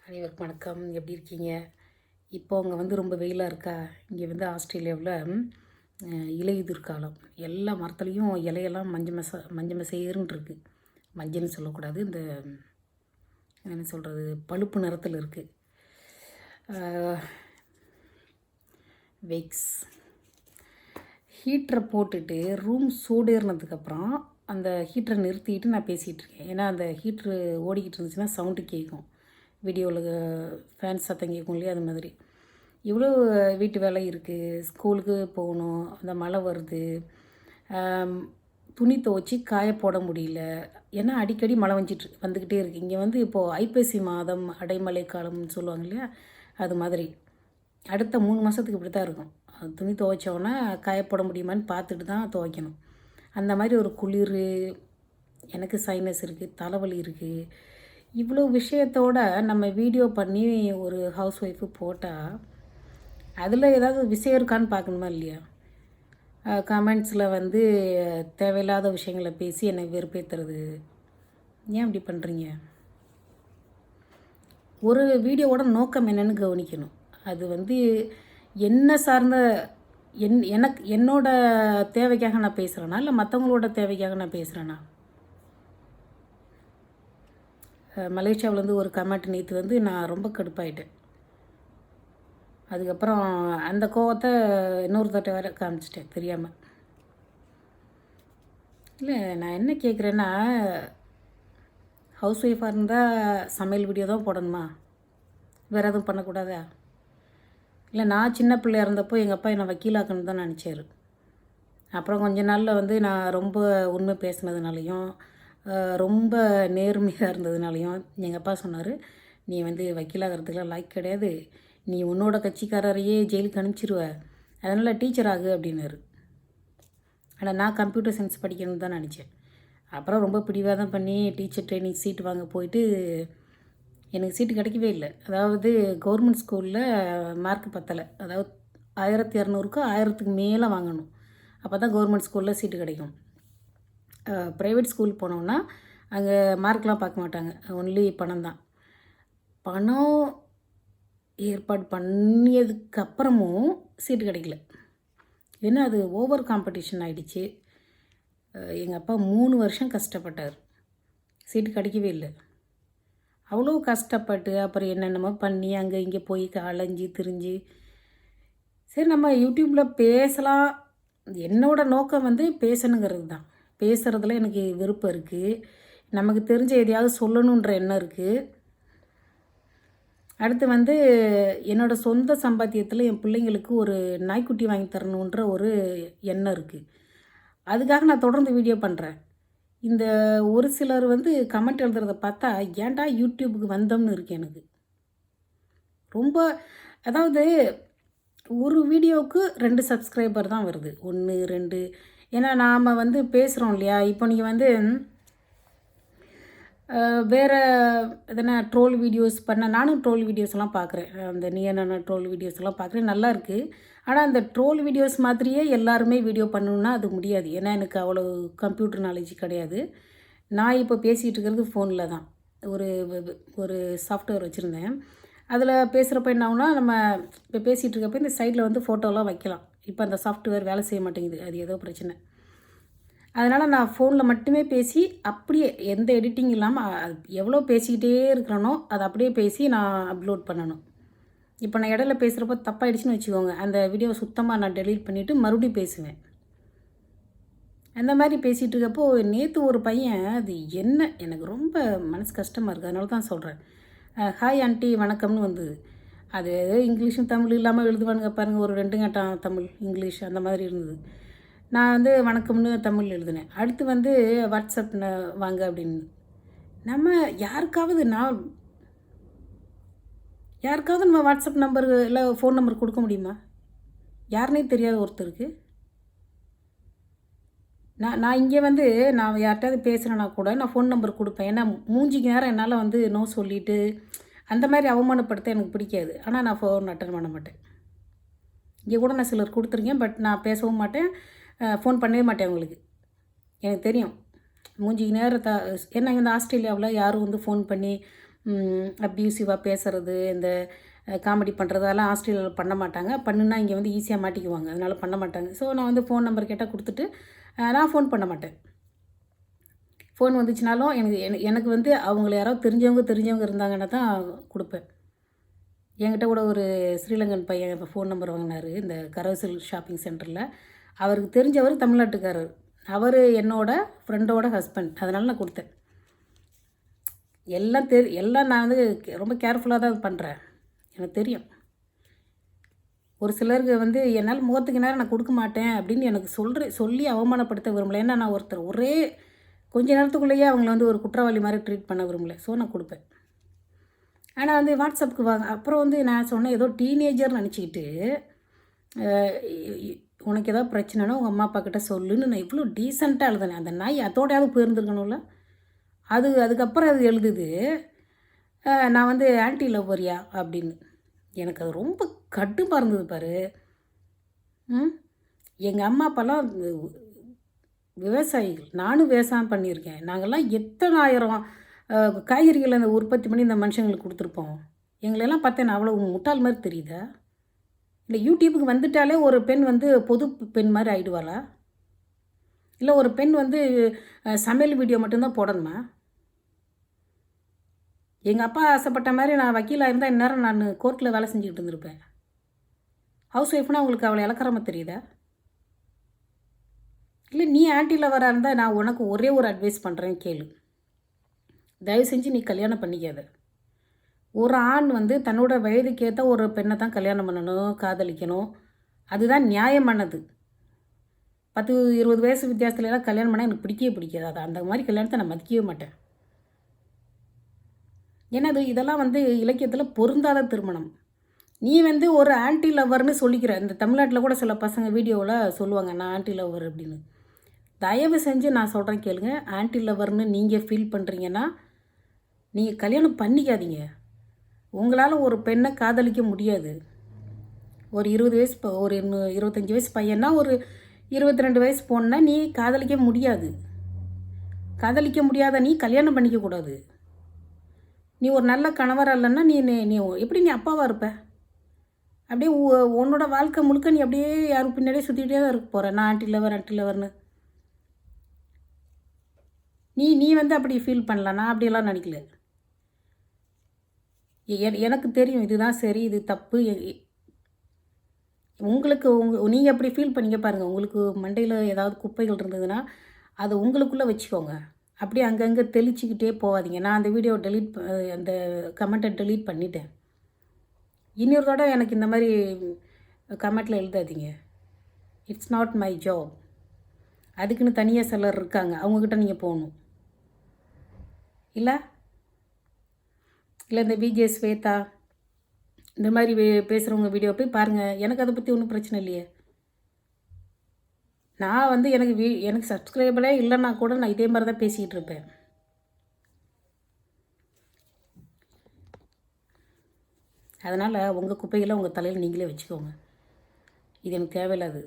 அனைவருக்கும் வணக்கம். எப்படி இருக்கீங்க? இப்போ அங்கே வந்து ரொம்ப வெயிலாக இருக்கா? இங்கே வந்து ஆஸ்திரேலியாவில் இலையுதிர் காலம். எல்லா மரத்துலேயும் இலையெல்லாம் மஞ்சள் மசேர்னு இருக்குது. மஞ்சள்னு சொல்லக்கூடாது, இந்த என்ன சொல்கிறது, பழுப்பு நிறத்தில் இருக்குது. வெக்ஸ் ஹீட்டரை போட்டுட்டு ரூம் சூடேறினதுக்கப்புறம் அந்த ஹீட்டரை நிறுத்திட்டு நான் பேசிகிட்டு இருக்கேன். ஏன்னா அந்த ஹீட்ரு ஓடிக்கிட்டு இருந்துச்சுன்னா சவுண்டு கேட்கும். வீடியோவில் ஃபேன் சத்தம் கேட்கும் இல்லையா, அது மாதிரி. இவ்வளோ வீட்டு வேலை இருக்குது, ஸ்கூலுக்கு போகணும், அந்த மழை வருது, துணி துவச்சி காய போட முடியல. ஏன்னா அடிக்கடி மழை வந்துக்கிட்டே இருக்குது. இங்கே வந்து இப்போது ஐப்பசி மாதம் அடைமழை காலம்னு சொல்லுவாங்க இல்லையா, அது மாதிரி. அடுத்த 3 மாதத்துக்கு இப்படி தான் இருக்கும். துணி துவைச்சோன்னா காய போட முடியுமான்னு பார்த்துட்டு தான் துவைக்கணும். அந்த மாதிரி ஒரு குளிர். எனக்கு சைனஸ் இருக்குது, தலைவலி இருக்குது. இவ்வளோ விஷயத்தோடு நம்ம வீடியோ பண்ணி ஒரு ஹவுஸ் ஒய்ஃபு போட்டால் அதில் ஏதாவது விஷயம் இருக்கான்னு பார்க்கணுமா இல்லையா? கமெண்ட்ஸில் வந்து தேவையில்லாத விஷயங்களை பேசி என்னை வெறுப்பேற்றுறது. ஏன் இப்படி பண்ணுறீங்க? ஒரு வீடியோவோட நோக்கம் என்னென்னு கவனிக்கணும். அது வந்து என்ன சார்ந்த என்னோட தேவைக்காக நான் பேசுகிறேன்னா, இல்லை மற்றவங்களோட தேவைக்காக நான் பேசுகிறேன்னா? மலேசியாவிலேருந்து ஒரு கமெண்ட் நேற்று வந்து நான் ரொம்ப கடுப்பாயிட்டேன். அதுக்கப்புறம் அந்த கோவத்தை இன்னொருத்தட்ட வேறு காமிச்சிட்டேன் தெரியாமல். இல்லை, நான் என்ன கேட்குறேன்னா, ஹவுஸ் ஒய்ஃபாக இருந்தால் சமையல் வீடியோ தான் போடணுமா? வேறு எதுவும் பண்ணக்கூடாதா? இல்லை, நான் சின்ன பிள்ளையாக இருந்தப்போ எங்கள் அப்பா என்னை வக்கீலாக்கணுன்னு தான் நினச்சார். அப்புறம் கொஞ்ச நாளில் வந்து நான் ரொம்ப உண்மை பேசினதுனாலையும் ரொம்ப நேர்மையாக இருந்ததுனாலையும் எங்கள் அப்பா சொன்னார், நீ வந்து வக்கீலாகிறதுக்குலாம் லாய்க் கிடையாது, நீ உன்னோட கட்சிக்காரரையே ஜெயிலுக்கு அனுப்பிச்சிருவ, அதனால் டீச்சர் ஆகு அப்படின்னாரு. ஆனால் நான் கம்ப்யூட்டர் சயின்ஸ் படிக்கணும்னு தான் நினச்சேன். அப்புறம் ரொம்ப பிடிவாதம் பண்ணி டீச்சர் ட்ரைனிங் சீட்டு வாங்க போயிட்டு எனக்கு சீட்டு கிடைக்கவே இல்லை. அதாவது கவர்மெண்ட் ஸ்கூலில் மார்க் பத்தலை. அதாவது 1200க்கு 1000க்கு மேலே வாங்கணும், அப்போ தான் கவர்மெண்ட் ஸ்கூலில் சீட்டு கிடைக்கும். ப்ரைவேட் ஸ்கூல் போனோன்னா அங்கே மார்க்லாம் பார்க்க மாட்டாங்க, ஒன்லி பணம் தான். பணம் ஏற்பாடு பண்ணியதுக்கப்புறமும் சீட்டு கிடைக்கல. ஏன்னா அது ஓவர் காம்படிஷன் ஆகிடுச்சு. எங்கள் அப்பா 3 வருஷம் கஷ்டப்பட்டார், சீட்டு கிடைக்கவே இல்லை. அவ்வளோ கஷ்டப்பட்டு அப்புறம் என்னென்னமோ பண்ணி அங்கே இங்கே போய் அலைஞ்சி திரிஞ்சு, சரி நம்ம யூடியூப்பில் பேசலாம். என்னோடய நோக்கம் வந்து பேசணுங்கிறது தான். பேசுகிறதுல எனக்கு விருப்பம் இருக்குது. நமக்கு தெரிஞ்ச எதையாவது சொல்லணுன்ற எண்ணம் இருக்குது. அடுத்து வந்து என்னோடய சொந்த சம்பாத்தியத்தில் என் பிள்ளைங்களுக்கு ஒரு நாய்க்குட்டி வாங்கி தரணுன்ற ஒரு எண்ணம் இருக்குது. அதுக்காக நான் தொடர்ந்து வீடியோ பண்ணுறேன். இந்த ஒரு சிலர் வந்து கமெண்ட் எழுதுறதை பார்த்தா ஏன்டா யூடியூப்புக்கு வந்தோம்னு இருக்குது எனக்கு. ரொம்ப, அதாவது ஒரு வீடியோவுக்கு 2 சப்ஸ்கிரைபர் தான் வருது, 1 2. ஏன்னா நாம் வந்து பேசுகிறோம் இல்லையா. இப்போ நீங்கள் வந்து வேறு எதனா ட்ரோல் வீடியோஸ் நானும் ட்ரோல் வீடியோஸ்லாம் பார்க்குறேன். அந்த நீயான ட்ரோல் வீடியோஸ்லாம் பார்க்குறேன், நல்லா இருக்குது. ஆனால் அந்த ட்ரோல் வீடியோஸ் மாதிரியே எல்லாருமே வீடியோ பண்ணணுன்னா அது முடியாது. ஏன்னா எனக்கு அவ்வளோ கம்ப்யூட்டர் நாலேஜ் கிடையாது. நான் இப்போ பேசிகிட்டு இருக்கிறது ஃபோனில் தான். ஒரு ஒரு சாஃப்ட்வேர் வச்சுருந்தேன். அதில் பேசுகிறப்ப என்ன ஆகுனா, நம்ம இப்போ பேசிகிட்டு இருக்கப்போ இந்த சைடில் வந்து ஃபோட்டோலாம் வைக்கலாம். இப்போ அந்த சாஃப்ட்வேர் வேலை செய்ய மாட்டேங்குது, அது ஏதோ பிரச்சனை. அதனால் நான் ஃபோனில் மட்டுமே பேசி அப்படியே எந்த எடிட்டிங் இல்லாமல் எவ்வளோ பேசிக்கிட்டே இருக்கிறேனோ அதை அப்படியே பேசி நான் அப்லோட் பண்ணணும். இப்போ நான் இடையில பேசுகிறப்போ தப்பாயிடுச்சுன்னு வச்சுக்கோங்க, அந்த வீடியோவை சுத்தமாக நான் டெலீட் பண்ணிவிட்டு மறுபடியும் பேசுவேன். அந்த மாதிரி பேசிகிட்டு இருக்கப்போ நேற்று ஒரு பையன், அது என்ன எனக்கு ரொம்ப மனசு கஷ்டமாக இருக்குது, அதனால தான் சொல்கிறேன். ஹாய் ஆண்டி வணக்கம்னு வந்தது. அது இங்கிலீஷும் தமிழ் இல்லாமல் எழுதுவானுங்க பாருங்கள், ஒரு 2 கட்டம் தமிழ் இங்கிலீஷ் அந்த மாதிரி இருந்தது. நான் வந்து வணக்கம்னு தமிழ் எழுதினேன். அடுத்து வந்து வாட்ஸ்அப் வாங்க அப்படின்னு. நம்ம யாருக்காவது நம்ம வாட்ஸ்அப் நம்பர் இல்லை ஃபோன் நம்பர் கொடுக்க முடியுமா? யாருனே தெரியாத ஒருத்தருக்கு. நான் இங்கே வந்து நான் யார்கிட்டையாவது பேசுகிறேன்னா கூட நான் ஃபோன் நம்பர் கொடுப்பேன். ஏன்னா மூஞ்சிக்கு நேரம் என்னால் வந்து நோ சொல்லிவிட்டு அந்த மாதிரி அவமானப்படுத்த எனக்கு பிடிக்காது. ஆனால் நான் ஃபோன் அட்டன் பண்ண மாட்டேன். இங்கே கூட நான் சிலர் கொடுத்துருக்கேன், பட் நான் பேசவும் மாட்டேன், ஃபோன் பண்ணவே மாட்டேன் அவங்களுக்கு. எனக்கு தெரியும் மூஞ்சிக்கு நேரம் ஏன்னா இந்த ஆஸ்திரேலியாவில் யாரும் வந்து ஃபோன் பண்ணி அப்யூசிவாக பேசுகிறது, இந்த காமெடி பண்ணுறது அதெல்லாம் ஆஸ்திரேலியாவில் பண்ண மாட்டாங்க. பண்ணுனா இங்கே வந்து ஈஸியாக மாட்டிக்குவாங்க, அதனால் பண்ண மாட்டாங்க. ஸோ நான் வந்து ஃபோன் நம்பர் கேட்டால் கொடுத்துட்டு நான் ஃபோன் பண்ண மாட்டேன். ஃபோன் வந்துச்சுனாலும் எனக்கு வந்து அவங்கள யாராவது தெரிஞ்சவங்க இருந்தாங்கன்னா தான் கொடுப்பேன். என்கிட்ட கூட ஒரு ஸ்ரீலங்கன் பையன் இப்போ ஃபோன் நம்பர் வாங்கினார் இந்த கரோசல் ஷாப்பிங் சென்டரில். அவருக்கு தெரிஞ்சவர் தமிழ்நாட்டுக்காரர். அவர் என்னோட ஃப்ரெண்டோட ஹஸ்பண்ட். அதனால் நான் கொடுத்தேன். எல்லாம் நான் வந்து ரொம்ப கேர்ஃபுல்லாக தான் பண்ணுறேன். எனக்கு தெரியும். ஒரு சிலருக்கு வந்து என்னால் முகத்துக்கு நேரம் நான் கொடுக்க மாட்டேன் அப்படின்னு எனக்கு சொல்லி அவமானப்படுத்த விரும்பலை. ஏன்னா நான் ஒருத்தர் ஒரே கொஞ்ச நேரத்துக்குள்ளேயே அவங்கள வந்து ஒரு குற்றவாளி மாதிரி ட்ரீட் பண்ண விரும்பலை. ஸோ நான் கொடுப்பேன். ஆனால் வந்து வாட்ஸ்அப்புக்கு வாங்க. அப்புறம் வந்து நான் சொன்னேன், ஏதோ டீனேஜர் நினச்சிக்கிட்டு உனக்கு ஏதாவது பிரச்சனைனா உங்கள் அம்மா அப்பா கிட்ட சொல்லுன்னு நான் இவ்வளோ டீசெண்டாக எழுதினேன். அந்த நாய் அதோடையாவது போயிருந்துருக்கணும்ல. அதுக்கப்புறம் அது எழுதுது, நான் வந்து ஆன்டி லவ்வரியா அப்படின்னு. எனக்கு அது ரொம்ப கடுப்பாக இருந்தது பாரு. எங்கள் அம்மா அப்பாலாம் விவசாயிகள், நானும் விவசாயம் பண்ணியிருக்கேன். நாங்கள்லாம் எத்தனை ஆயிரம் காய்கறிகளை அந்த உற்பத்தி பண்ணி இந்த மனுஷங்களுக்கு கொடுத்துருப்போம். எங்களெல்லாம் பார்த்தேன் நான் அவ்வளோ முட்டாள் மாதிரி தெரியுதா? இல்லை யூடியூப்புக்கு வந்துட்டாலே ஒரு பெண் வந்து பொது பெண் மாதிரி ஆகிடுவாளா? இல்லை ஒரு பெண் வந்து சமையல் வீடியோ மட்டும்தான் போடணுமா? எங்கள் அப்பா ஆசைப்பட்ட மாதிரி நான் வக்கீலாக இருந்தால் இந்நேரம் நான் கோர்ட்டில் வேலை செஞ்சுக்கிட்டு இருந்திருப்பேன். ஹவுஸ் ஒய்ஃப்னா உங்களுக்கு அவளை இலக்கரமாக தெரியுதா? இல்லை நீ ஆன்டி லவராக இருந்தால் நான் உனக்கு ஒரே ஒரு அட்வைஸ் பண்ணுறேன் கேளு. தயவு செஞ்சு நீ கல்யாணம் பண்ணிக்காத. ஒரு ஆண் வந்து தன்னோட வயதுக்கேற்ற ஒரு பெண்ணை தான் கல்யாணம் பண்ணணும், காதலிக்கணும். அதுதான் நியாயமானது. 10-20 வயசு வித்தியாசத்துலலாம் கல்யாணம் பண்ணால் எனக்கு பிடிக்காது. அது அந்த மாதிரி கல்யாணத்தை நான் மதிக்கவே மாட்டேன். ஏன்னா இதெல்லாம் வந்து இலக்கியத்தில் பொருந்தாத திருமணம். நீ வந்து ஒரு ஆன்டி லவ்வர்னு சொல்லிக்கிற. இந்த தமிழ்நாட்டில் கூட சில பசங்க வீடியோவில் சொல்லுவாங்க நான் ஆன்டி லவ்வர் அப்படின்னு. தயவு செஞ்சு நான் சொல்கிறேன் கேளுங்க. ஆன்டி லவ்வர்னு நீங்கள் ஃபீல் பண்ணுறீங்கன்னா நீங்கள் கல்யாணம் பண்ணிக்காதீங்க. உங்களால் ஒரு பெண்ணை காதலிக்க முடியாது. ஒரு 20 வயசு ஒரு 25 வயசு பையன்னா ஒரு 22 வயசு பொண்ணை நீ காதலிக்க முடியாது. காதலிக்க முடியாத நீ கல்யாணம் பண்ணிக்கக்கூடாது. நீ ஒரு நல்ல கணவராக இல்லைன்னா நீ எப்படி நீ அப்பாவாக இருப்ப? அப்படியே உன்னோட வாழ்க்கை முழுக்க நீ அப்படியே யாரும் பின்னாடியே சுற்றிக்கிட்டே தான் இருக்க போகிற. நான் ஆன்டி லவர்னு. நீ வந்து அப்படி ஃபீல் பண்ணலாம். நான் அப்படியெல்லாம் நினைக்கல. எனக்கு தெரியும் இதுதான் சரி, இது தப்பு. உங்களுக்கு நீங்கள் எப்படி ஃபீல் பண்ணிங்க பாருங்கள். உங்களுக்கு மண்டையில் ஏதாவது குப்பைகள் இருந்ததுன்னா அதை உங்களுக்குள்ளே வச்சுக்கோங்க. அப்படியே அங்கங்கே தெளிச்சிக்கிட்டே போகாதீங்க. நான் அந்த வீடியோ அந்த கமெண்ட்டை டெலீட் பண்ணிட்டேன். இன்னொரு தடவை எனக்கு இந்த மாதிரி கமெண்ட்டில் எழுதாதீங்க. It's not my job. அதுக்குன்னு தனியாக சிலர் இருக்காங்க, அவங்கக்கிட்ட நீங்கள் போகணும். இல்லை இந்த விஜே ஸ்வேதா இந்த மாதிரி பேசுகிறவங்க வீடியோ போய் பாருங்கள். எனக்கு அதை பற்றி ஒன்றும் பிரச்சனை இல்லையே. நான் வந்து எனக்கு சப்ஸ்கிரைபரே இல்லைன்னா கூட நான் இதே மாதிரி தான் பேசிக்கிட்டு இருப்பேன். அதனால் உங்கள் குப்பைகளை உங்கள் தலையில் நீங்களே வச்சுக்கோங்க. இது எனக்கு தேவையில்லாது.